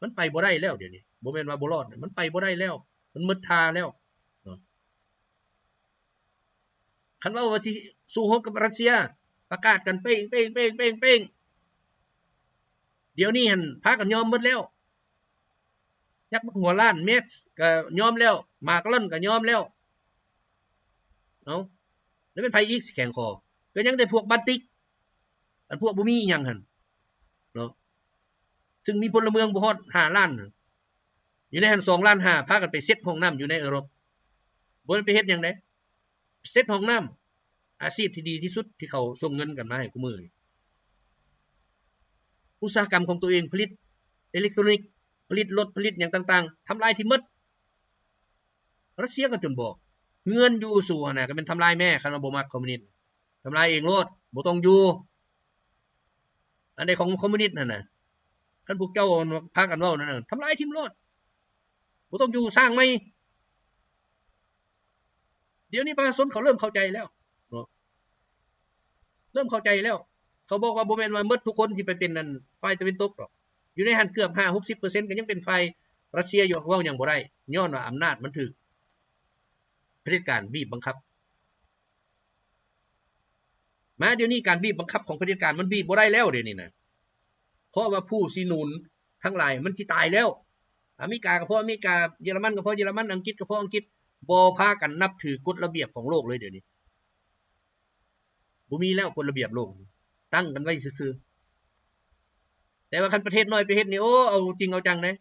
มันไปบ่ได้แล้วเดี๋ยวนี้บ่แม่นว่าบ่รอดมันไปบ่ได้แล้วมันหมดท่าแล้วคันว่าสิสู้รบกับรัสเซียประกาศกันเป้งเดี๋ยวนี้หั่นพากันยอมหมดแล้วยักษ์หัวล้านเมตรก็ยอมแล้วมากลั่นก็ยอมแล้วแล้วเป็นไผอีกสิแข็งคอก็ยังแต่พวกบัลติกอันพวกบ่มีอีหยังหั่นเนาะซึ่งมีพลเมืองบ่ฮอด5ล้านอยู่ในหั่น2ล้าน5พากันไปเซ็ตห้องน้ำอยู่ในยุโรปบ่ได้ไปเฮ็ดหยังเด้เซ็ตห้องน้ำอาชีพที่ดีที่สุดที่เขาส่งเงินกันมาให้กูมื้ออุตสาหกรรมของตัวเองผลิตอิเล็กทรอนิกส์ผลิตรถผลิตหยังต่างๆทำลายที่หมดรัสเซียก็จนบอกเงินอยู่สู่น่ะก็เป็นทำลายแม่คันว่าบ่มักคอมมิวนิสต์ทำลายเองโลดบ่ต้องอยู่อันใดของคอมมิวนิสต์นั่นน่ะคันพวกเจ้าพากันเว้านั่นน่ะทำลายทิ่มโลดบ่ต้องอยู่สร้างใหม่เดี๋ยวนี้ประชาชนเขาเริ่มเข้าใจแล้วเริ่มเข้าใจแล้วเขาบอกว่าบ่แม่นว่าหมดทุกคนสิไปเป็นนั่นฝ่ายตะวันตกหรอกอยู่ในหันเกือบ 50-60% ก็ยังเป็นฝ่ายรัสเซียอยู่เว้าหยังบ่ได้ย้อนว่าอำนาจมันถูกเผด็จการบีบบังคับมาเดี๋ยวนี้การบีบบังคับของเผด็จการมันบีบบ่ได้แล้วเดี๋ยวนี้น่ะ ราะว่าผู้สิหนุนทั้งหลายมันสิตายแล้วอเมริกาก็เพราะอเมริกาเยอรมันก็เพราะเยอรมันอังกฤษก็เพราะอังกฤษบ่พากันนับถือกฎระเบียบของโลกเลยเดี๋ยวนี้บ่มีแล้วกฎระเบียบโลกตั้งกันไว้ซื่อๆแต่ว่าคันประเทศน้อยประเทศนี้โอ้เอาจริงเอาจังนะ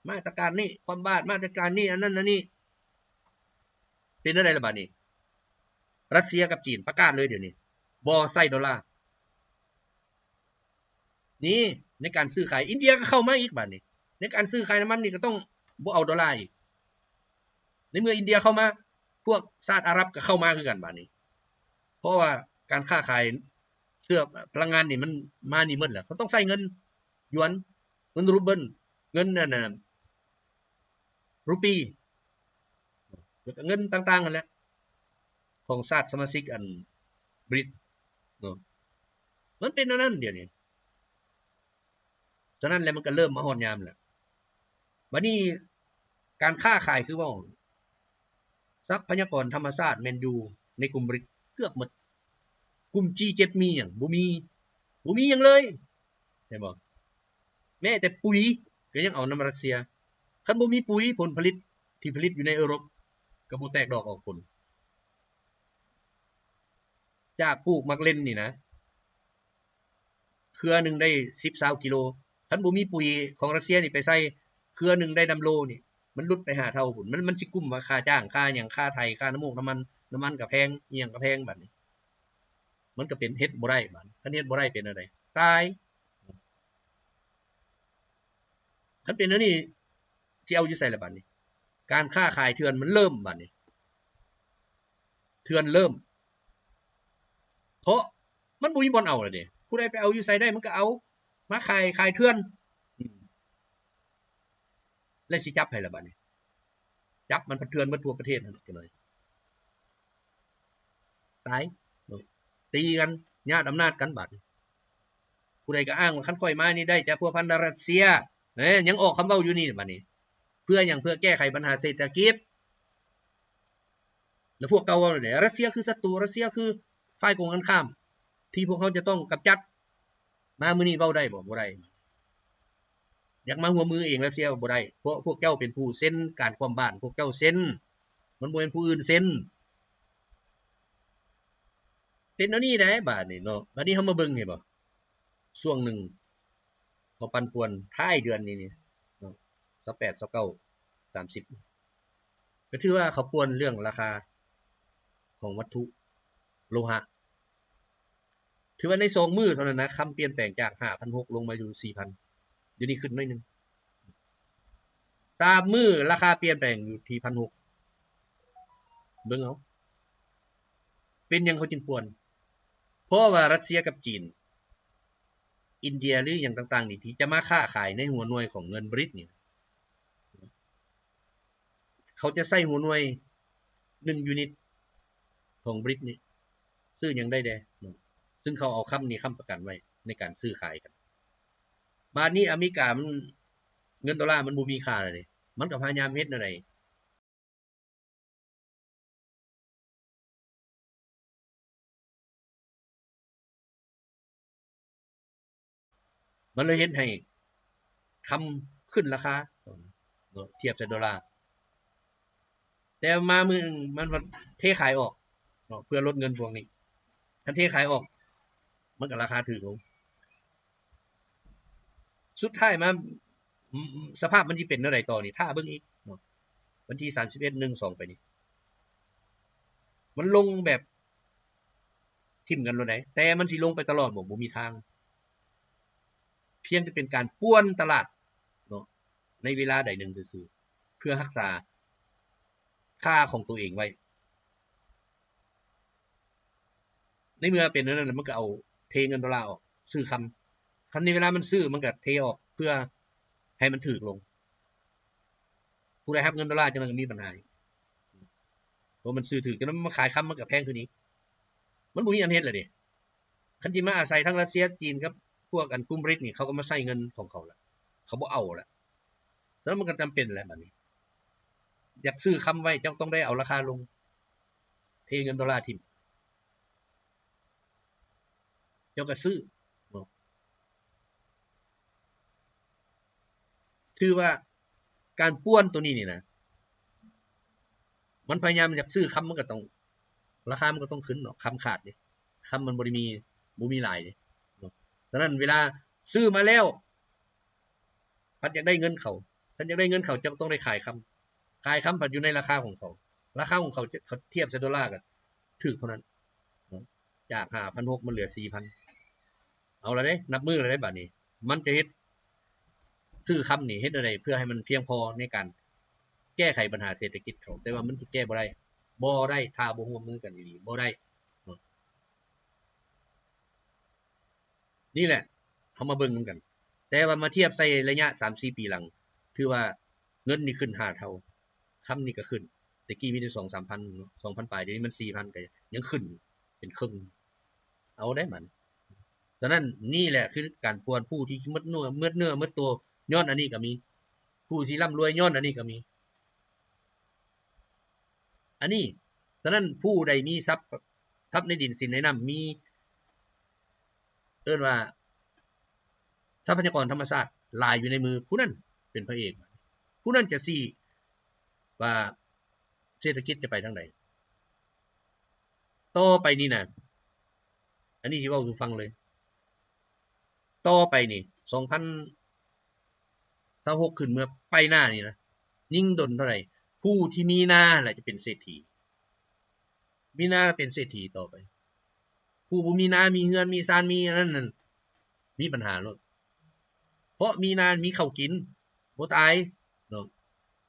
มาตรการนี้ความบาดมาตรการนี้อันนั้นอันนี้เป็นอะไรล่ะบัดนี้รัสเซียกับจีนประกาศเลยเดี๋ยวนี้บ่ใส่ดอลลาร์นี่ในการซื้อขายอินเดียก็เข้ามาอีกบัดนี้ในการซื้อขายน้ำมันนี่ก็ต้องบ่เอาดอลลาร์อีกในเมื่ออินเดียเข้ามาพวกชาติอาหรับก็เข้ามาคือกันบัดนี้เพราะว่าการค้าขายเสื้อพลังงานนี่มันมานี่หมดแหละเขาต้องใช้เงินหยวนเงินรูเบิลเงินนั่นน่ะรูปีเงินต่างๆกันแหละของชาติสมาชิกอันบริตเนาะมันเป็นอันนั้นเดี๋ยวนี้ฉะนั้นแล้วมันก็เริ่มมาฮอดยามแล้วบัดนี้การค้าขายคือว่าทรัพยากรธรรมชาติแม่นอยู่ในกลุ่มบริตเกือบหมดกลุ่ม G7 มีหยังบ่มีหยังเลยเห็นบ่แม้แต่ปุ๋ยก็ยังเอานำรัสเซียคันบ่มีปุ๋ยผลผลิตที่ผลิตอยู่ในยุโรปก็บ่แตกดอกออกผลจากปลูกมักเล่นนี่นะเครือนึงได้10-20กิโลคันบ่มีปุ๋ยของรัสเซียนี่ไปใส่เครือนึงได้นำโลนี่มันลุดไป5เท่าพุ่นมันสิกุ้มว่าค่าจ้างค่าหยังค่าไถค่าน้ำมันก็แพงอีหยังก็แพงบัดนี้มันก็เป็นเฮ็ดบ่ได้บัดคันเฮ็ดบ่ได้เป็นอะไรตายคันเป็นอันนี้สิเอาอยู่ไสล่ะบัดนี้การค้าขายเถื่อนมันเริ่มบัดนี้เถื่อนเริ่มเพราะมันบ่มีบ่อนเอาล่ะเด้ผู้ใดไปเอาอยู่ไสได้มันก็เอามาขายเถื่อนแล้วสิจับให้ล่ะบัดนี้จับมันเถื่อนหมดทั่วประเทศนั่นจังได๋ตายตีกันญาติอำนาจกันบัดผู้ใดก็อ้างว่าคันค่อยมานี่ได้จากพวกพันธรัสเซียยังออกคำเว้าอยู่นี่บัดนี้เพื่อหยังเพื่อแก้ไขปัญหาเศรษฐกิจแล้วพวกเก่าว่าได๋รัสเซียคือศัตรูรัสเซียคือฝ่ายตรงกันข้ามที่พวกเขาจะต้องกำจัดมามื้อนี้เว้าได้บ่ได้อยากมาหัวมือเองรัสเซียบ่ได้เพราะพวกเจ้าเป็นผู้เซ็นการความบ้านพวกเจ้าเซ็นมันบ่แม่นผู้อื่นเซ็นเป็นอันนี้ได้บาดนี้เนาะบัดนี้เฮามาเบิ่งนี่บ่ช่วงนึงเขาปั่นป่วนท้ายเดือนนี้เนาะ28 29 30ก็ถือว่าเขาป่วนเรื่องราคาของวัตถุโลหะถือว่าใน2มื้อเท่านั้นนะคำเปลี่ยนแปลงจาก 5,600 ลงมาอยู่ 4,000 เดี๋ยวนี้ขึ้นหน่อยนึง3มื้อราคาเปลี่ยนแปลงอยู่ที่ 1,600 เบิ่งเอาเป็นหยังเขาจึงป่วนเพราะว่ารัสเซียกับจีนอินเดียหรืออย่างต่างๆนี่ที่จะมาค้าขายในหัวหน่วยของเงินบริตนี่เขาจะใส่หัวหน่วย1ยูนิตของบริตนี่ซื้อหยังได้แดซึ่งเขาเอาคำนี้คำประกันไว้ในการซื้อขายกันบาดนี้อเมริกามันเงินดอลลาร์มันบ่มีค่าเลยมันก็พยายามเฮ็ดอะไรมันเลยเฮ็ดให้คำขึ้นราคาเทียบกับดอลลาร์แต่มามือมันเทขายออกเพื่อลดเงินพวกนี้ถ้าเทขายออกมันก็ราคาถูกลงสุดท้ายมาสภาพมันสิเป็นจังไดต่อนี่ถ้าเบิ่งอีกวันที่ 31/12 ไปนี่มันลงแบบทิ่มกันโลดได้แต่มันสิลงไปตลอดบ่มีทางเพียงแต่เป็นการป้วนตลาดเนาะในเวลาใดหนึ่งซื่อๆเพื่อรักษาค่าของตัวเองไว้ในเมื่อเป็นนั้นมันก็เอาเทเงินดอลลาร์ออกซื้อคันในเวลามันซื้อมันก็เทออกเพื่อให้มันถูกลงผู้ใดรับเงินดอลลาร์จังนั้นก็มีปัญหาเพราะมันซื้อถูกจังนั้นมันขายคำมันก็แพงขึ้นอีกมันบ่มีอันเฮ็ดล่ะเด้คันสิมาอาศัยทั้งรัสเซียจีนกับพวกอันกลุ่มบริตนี่เขาก็มาใช้เงินของเขาล่ะเขาบ่เอาล่ะแล้วมันก็จำเป็นแหละบัดนี้อยากซื้อคำไว้เจ้าต้องได้เอาราคาลงเทเงินดอลลาร์ทิ่มเจ้าก็ซื้อ ถือว่าการป้วนตัวนี้นี่นะมันพยายามอยากซื้อคำมันก็ต้องราคามันก็ต้องขึ้นเนาะคำขาดนี่คำมันบ่มีหลายนี่เนาะฉะนั้นเวลาซื้อมาแล้วพัดอยากได้เงินเขาท่านอยากได้เงินเขาจะต้องได้ขายคำพัดอยู่ในราคาของเขาราคาของเขาเทียบเซดอลลาร์กันถูกเท่านั้นจาก 5,600 มันเหลือ 4,000 เอาละเด้นับมือเลยได้บัดนี้มันจะเฮ็ดซื้อคำนี่เฮ็ดอะไรเพื่อให้มันเพียงพอในการแก้ไขปัญหาเศรษฐกิจเขาแต่ว่ามันแก้บ่ได้ถ้าบ่ร่วมมือกันดีๆบ่ได้นี่แหละเฮามาเบิ่งกันแต่ว่ามาเทียบใส่ระยะ 3-4 ปีหลังถือว่าเงินนี่ขึ้น5เท่าคำนี่ก็ขึ้นแต่กี้มีแต่ 2-3,000 เนาะ 2,000 ปลายเดี๋ยวนี้มัน 4,000 ก็ยังขึ้นเป็นครึ่งเอาได้มันฉะนั้นนี่แหละคือการปวนผู้ที่มืดเนื้อมืดตัวย้อนอันนี้ก็มีผู้ที่ร่ำรวยย้อนอันนี้ก็มีอันนี้ฉะนั้นผู้ใดมีทรัพย์ในดินสินในน้ำมีเอิ้นว่าทรัพยากรธรรมชาติหลายอยู่ในมือผู้นั้นเป็นพระเอกผู้นั้นจะซี้ว่าเศรษฐกิจจะไปทางใดต่อไปนี่นะอันนี้ที่เว้าสู่ฟังเลยต่อไปนี่2026ขึ้นเมื่อไปหน้านี่นะยิ่งดนเท่าไหร่ผู้ที่มีนาแหละจะเป็นเศรษฐีมีนาเป็นเศรษฐีต่อไปผู้บ่มีนามีเฮือนมีซานมีอันนั้นมีปัญหาโลดเพราะมีนามีข้าวกินบ่ตายเนาะ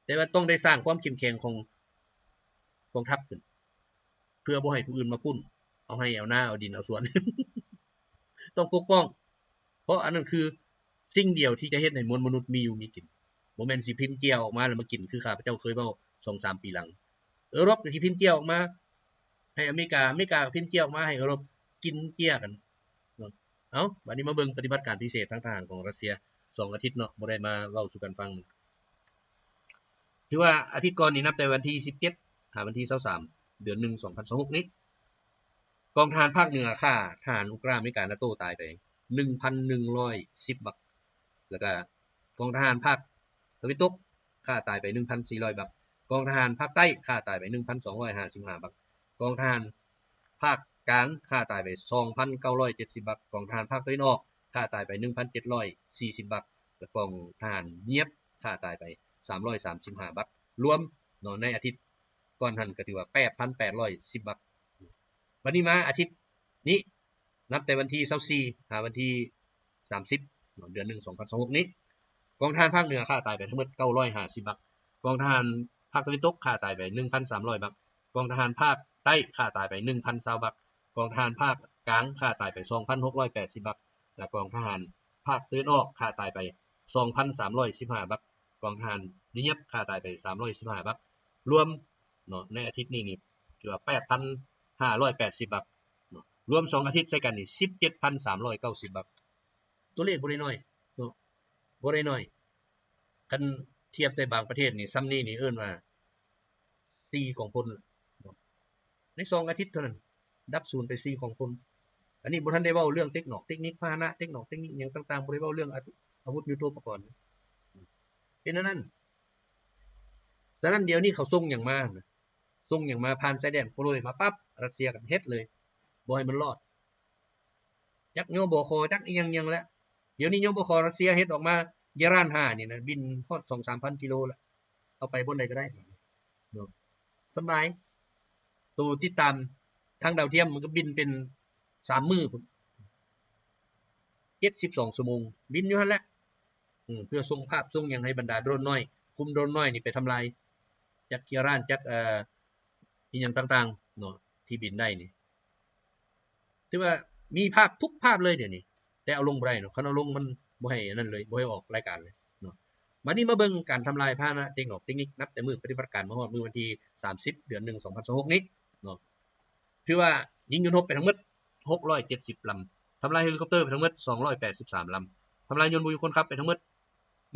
แต่ว่าต้องได้สร้างความเข้มแข็งของกองทัพขึ้นเพื่อบ่ให้ผู้อื่นมาปุ้นเอาให้เอาหน้าเอาดินเอาสวน ต้องปกป้องเพราะอันนั้นคือสิ่งเดียวที่จะเฮ็ดให้มนุษย์มีอยู่มีกินบ่แม่นสิพิมพ์เจียวออกมาแล้วมากินคือข้าพเจ้าเคยเว้า 2-3 ปีหลังยุโรปก็สิพิมพ์เจียวออกมาให้อเมริกาพิมพ์เจียวออกมาให้ยุโรปกินเจียกันเอ้าบัดนี้มาเบิ่งปฏิบัติการพิเศษทางทหารของรัสเซีย2อาทิตย์เนาะบ่ได้มาเว้าสู่กันฟังถือว่าอาทิตย์ก่อนนี่นับแต่วันที่17หาวันที่23เดือน1 2026นี้กองทหารภาคเหนือฆ่าทหารอุกราอเมริกา NATO ตายไป 1,110 บักแล้วก็กองทหารภาคตะวันตกฆ่าตายไป 1,400 บักกองทหารภาคใต้ฆ่าตายไป 1,255 บักกองทหารภาคกลางฆ่าตายไป 2,970 บักกองทหารภาคตะวันออกฆ่าตายไป 1,740 บักและกองทหารเงียบฆ่าตายไป335 บักรวมเนาะในอาทิตย์ก่อนหันก็ถือว่า 8,810 บักวันนี้มาอาทิตย์นี้นับแต่วันที่24หาวันที่30เดือน1 2026นี้กองทหารภาคเหนือฆ่าตายไปทั้งหมด950 บักกองทหารภาคตะวันตกฆ่าตายไป 1,300 บักกองทหารภาคใต้ฆ่าตายไป 1,020 บักกองทหารภาคกลางฆ่าตายไป 2,680 บักและกองทหารภาคตะวันออกฆ่าตายไป 2,315 บักกองทหารเงียบฆ่าตายไป315 บักรวมเนาะในอาทิตย์นี้นี่ถือว่า 8,580 บักรวม2อาทิตย์ใส่กันนี่ 17,390 บักตัวเลขบ่ได้น้อยเนาะบ่ได้น้อยคันเทียบใส่บางประเทศนี่ซ้ำนี้นี่เอิ้นว่า4ของพลใน2อาทิตย์เท่านั้นดับศูนย์ไป4ของพลอันนี้บ่ทันได้เว้าเรื่องเทคนิคพาหนะเทคนิคหยังต่างๆบ่ได้เว้าเรื่องอาวุธยุทโธปกรณ์เป็นนั้นฉะนั้นเดี๋ยวนี้เขาส่งหยังมาผ่านชายแดนโปรยมาปั๊บรัสเซียก็เฮ็ดเลยบ่ให้มันรอดจักโยบคจักอีหยังแล้วเดี๋ยวนี้โยบครัสเซียเฮ็ดออกมายาราน5นี่นะบินฮอด 2-3,000 กิโลแล้วเอาไปบนใดก็ได้เนาะสบายตัวติดตามทางดาวเทียมมันก็บินเป็น3มื้อพุ่น72ชั่วโมงบินอยู่หั่นแหละเพื่อส่งภาพส่งหยังให้บรรดาโดรนน้อยคุมโดรนน้อยนี่ไปทำลายจักยารานจักอีหยังต่างๆเนาะที่บินได้นี่ถือว่ามีภาพทุกภาพเลยเดี๋ยวนี้แต่เอาลงบ่ได้เนาะคันเอาลงมันบ่ให้นั่นเลยบ่ให้ออกรายการเลยเนาะบัดนี้มาเบิ่งการทำลายพาหนะเทคนิคนับแต่มื้อปฏิบัติการมาฮอดมื้อวันที่30เดือน1 2026นี้เนาะถือว่ายิงยนต์รบไปทั้งหมด670ลำทำลายเฮลิคอปเตอร์ไปทั้งหมด283ลำทำลายยนต์บุยคนขับไปทั้งหมด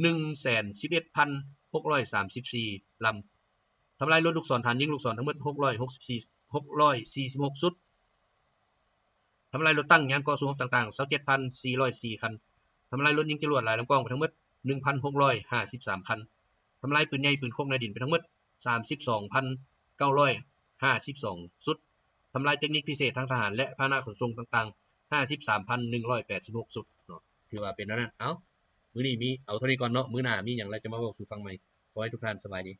111,634 ลำทำลายรถลูกศรฐานยิงลูกศรทั้งหมด646ชุดทำลายรถตั้งยานก่อสู้รบต่างๆ 27,404 คันทำลายรถยิงจรวดหลายลำกล้องไปทั้งหมด 1,653 คันทำลายปืนใหญ่ปืนคกในดินไปทั้งหมด 32,952 สุดทำลายเทคนิคพิเศษทางทหารและพาหนะขนส่งต่างๆ 53,186 สุดเนาะถือว่าเป็นนั้นมื้อนี้มีเอาเท่านี้ก่อนเนาะมื้อหน้ามีหยังแล้วจะมาเว้าสู่ฟังใหม่ขอให้ทุกท่านสบายดี